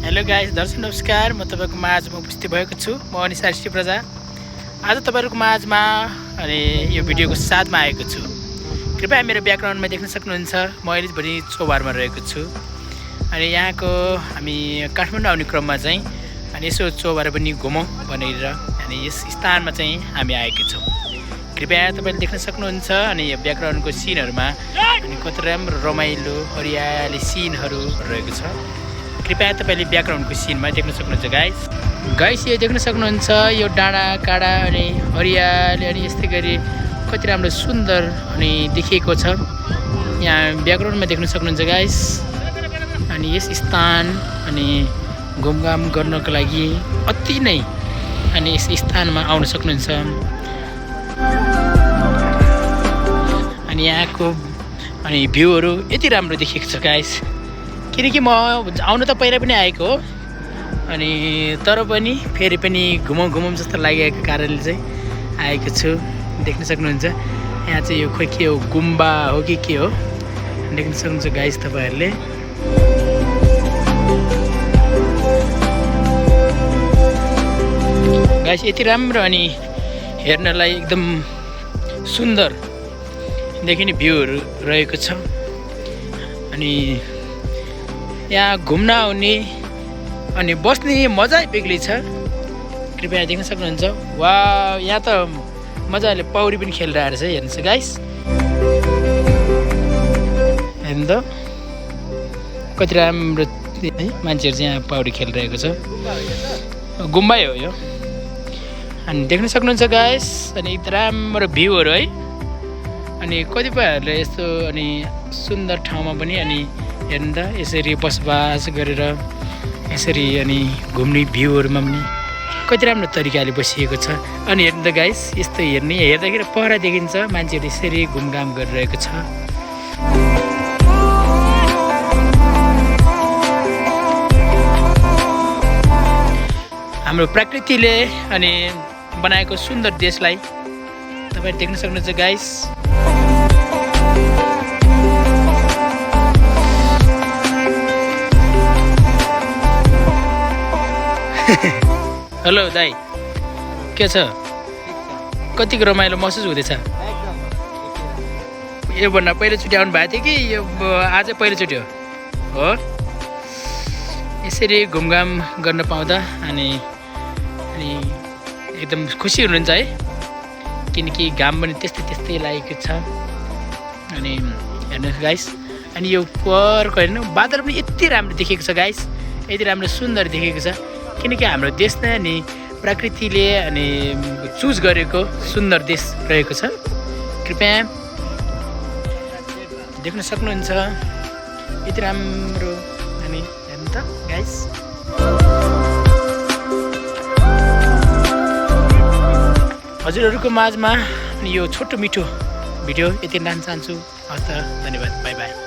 Hello guys, दर्शक नमस्कार। म तपाईँको माझमा उपस्थित भएको छु। म अनिसा श्री प्रजा आज तपाईँहरूको माझमा अनि यो भिडियोको साथमा आएको छु। कृपया मेरो ब्याकग्राउन्डमा देख्न सक्नुहुन्छ म अहिले पनि चौबारमा रहेको छु। अनि यहाँको हामी काठमाडौँ आउने क्रममा चाहिँ अनि यसो चौबार पनि घुमौँ भनेर अनि यस स्थानमा चाहिँ हामी आएका छौँ। कृपया तपाईँले देख्न सक्नुहुन्छ। अनि यो ब्याकग्राउन्डको सिनहरूमा अनि कति राम्रो रमाइलो हरियाली सिनहरू रहेको छ। कृपया तपाईँले ब्याकग्राउन्डको सिनमा देख्न सक्नुहुन्छ गाइस यो देख्न सक्नुहुन्छ। यो डाँडा काँडा अनि हरियाली अनि यस्तै गरी कति राम्रो सुन्दर अनि देखिएको छ। यहाँ ब्याकग्राउन्डमा देख्न सक्नुहुन्छ गाइस। अनि यस स्थान अनि घुमघाम गर्नको लागि अति नै अनि यस स्थानमा आउन सक्नुहुन्छ। अनि यहाँको अनि भ्यूहरू यति राम्रो देखिएको छ गाइस। किनकि म आउनु त पहिला पनि आएको हो अनि तर पनि फेरि पनि घुमौँ जस्तो लागेको कारणले चाहिँ आएको छु। देख्न सक्नुहुन्छ यहाँ चाहिँ यो खोइ के हो, गुम्बा हो कि के हो, देख्न सक्नुहुन्छ गाइस तपाईँहरूले। गाइस यति राम्रो अनि हेर्नलाई एकदम सुन्दर देखिने भ्यूहरू रहेको छ। अनि यहाँ घुम्न आउने अनि बस्ने मजा बेग्लै छ। कृपया देख्न सक्नुहुन्छ। वा यहाँ त मजाले पौडी पनि खेलिरहेको रहेछ। हेर्नुहोस् गाइस, हेर्नु त कति राम्रो है मान्छेहरू चाहिँ यहाँ पौडी खेलिरहेको छ। गुम्बै हो यो। अनि देख्न सक्नुहुन्छ गाइस अनि एकदम राम्रो भ्यूहरू है। अनि कतिपयहरूले यस्तो अनि सुन्दर ठाउँमा पनि अनि हेर्नु त यसरी बसोबास गरेर यसरी अनि घुम्ने भ्यूहरूमा पनि कति राम्रो तरिकाले बसिएको छ। अनि हेर्नु त गाइस यस्तो हेर्दाखेरि पहरा देखिन्छ मान्छेहरू यसरी घुमघाम गरिरहेको छ। हाम्रो प्रकृतिले अनि बनाएको सुन्दर देशलाई तपाईँ देख्न सक्नुहुन्छ गाइस। हेलो दाइ, के छ? कतिको रमाइलो महसुस हुँदैछ? योभन्दा पहिलोचोटि आउनु भएको थियो कि यो आज पहिलोचोटि हो? यसरी घुमघाम गर्न पाउँदा अनि एकदम खुसी हुनुहुन्छ है। किनकि घाम पनि त्यस्तै लागेको छ। अनि हेर्नुहोस् गाइस अनि यो परको हेर्नु बादल पनि यति राम्रो देखेको छ गाइस, यति राम्रो सुन्दर देखेको छ। किनकि हाम्रो देश नै अनि प्रकृतिले अनि चुज गरेको सुन्दर देश रहेको छ। कृपया देख्न सक्नुहुन्छ यति राम्रो। अनि हेर्नु त गाइस। हजुरहरूको माझमा अनि यो छोटो मिठो भिडियो यति लान चाहन्छु। हस् त, धन्यवाद, बाई बाई।